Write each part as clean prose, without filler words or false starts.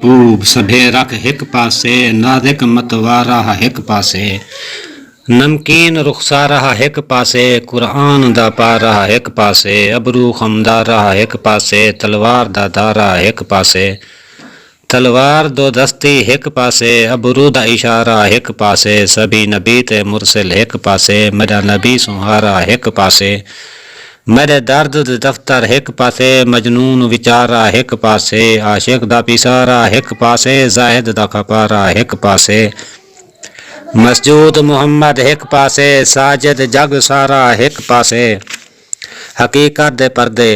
महबूब सभे रख हिक पासे, नाज़िक मतवारा हिक पासे, नमकीन रुखसारा हिक पासे, कुरान दा पारा हिक पासे, अबरू खमदारा हिक पासे, तलवार दा दारा हिक पासे, तलवार दो दस्ती हिक पासे, अबरू दा इशारा हिक पासे, सभी नबी ते मुरसिल हिक पासे, मेरा नबी सुहारा हिक पासे, मेरे दर्द दफ्तर हिक पासे, मजनून विचारा हिक पासे, आशिक दा पिसारा हिक पासे, जाहिद दा खपारा हिक पासे, मसजूद मुहम्मद हिक पासे, साजिद जग सारा हिक पासे, हकीकत दे पर्दे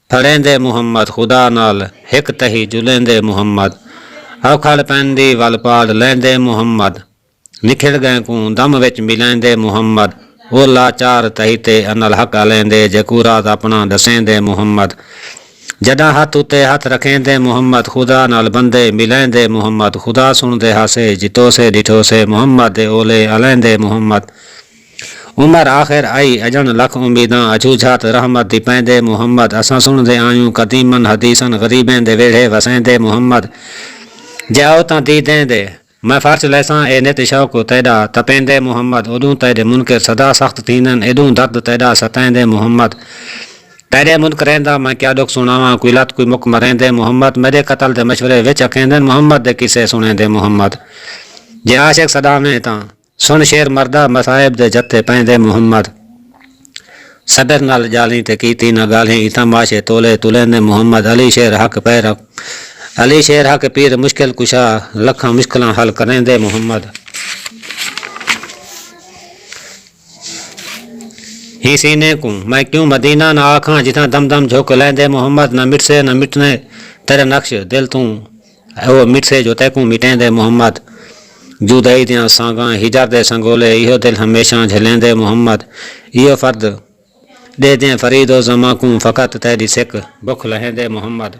फड़ेंदे मुहम्मद खुदा नाल हिक तही जुलेंदे मुहम्मद, औखड़ पैंदी वल पाल लेंदे मुहम्मद, निखिड़ गए को दम विच मिलेंदे मुहम्मद, वो लाचार तही ते अनल हक लेंदे, जेकू राज अपना दसेंदे मुहम्मद, जदा हथ उते हथ रखेंदे मुहम्मद, खुदा नाल बंदे मिलेंदे मुहम्मद, खुदा सुनदे हासे जितो से डिठो से, मुहम्मद दे ओले अलेंदे मुहम्मद, उमर आखिर आई अजन लख उम्मीदां, अछूझात रहमत दी पैंदे मुहम्मद, असां सुनदे आयूं कदीमन हदीसन, गरीबें दे वेढ़े वसेंदे मुहम्मद, जे आओ तां दीदें दे मैं फर्श लैसां ए नित शौक तैडा, तपेंदे मुहम्मद उदूं तेरे मुनकर सदा सख्त थींदन, एदूं दर्द तैडा सतैंदे मुहम्मद, तेरे मुनकरेंदा मैं क्या दुख सुनावां, कोई लत कोई मुक मरेंदे मुहम्मद, मेरे कतल दे मशवरे विच अखेंदन, मुहम्मद दे किसे सुनेंदे मुहम्मद, जे आशिक सदा में तां सुन शेर मरदा, मसाइब दे जत्थे पैंदे मुहम्मद, सबर नाल जाली ते कीती न गाली, तमाशे तोले तुलेंदे मुहम्मद, अली शेर हक पैर अली शेर हक पीर मुश्किल कुशा, लखां मुश्किलां हल करेंदे मुहम्मद, ही सीने को मैं क्यों मदीना न आखां, जिथा दम दम झोंक लेंदे मुहम्मद, न मिटसे न मिटने तेरे नक्श दिल तू ओ मिटसे जो तैकू मिटेंदे मुहम्मद, जुदाई दियां सांगां हिजर दे संगोले, इहो दिल हमेशा झलेंदे मुहम्मद, इहो फर्द दे दें फरीदो ज़मा को फ़कत तेरी सिक बुख लहेंदे मुहम्मद।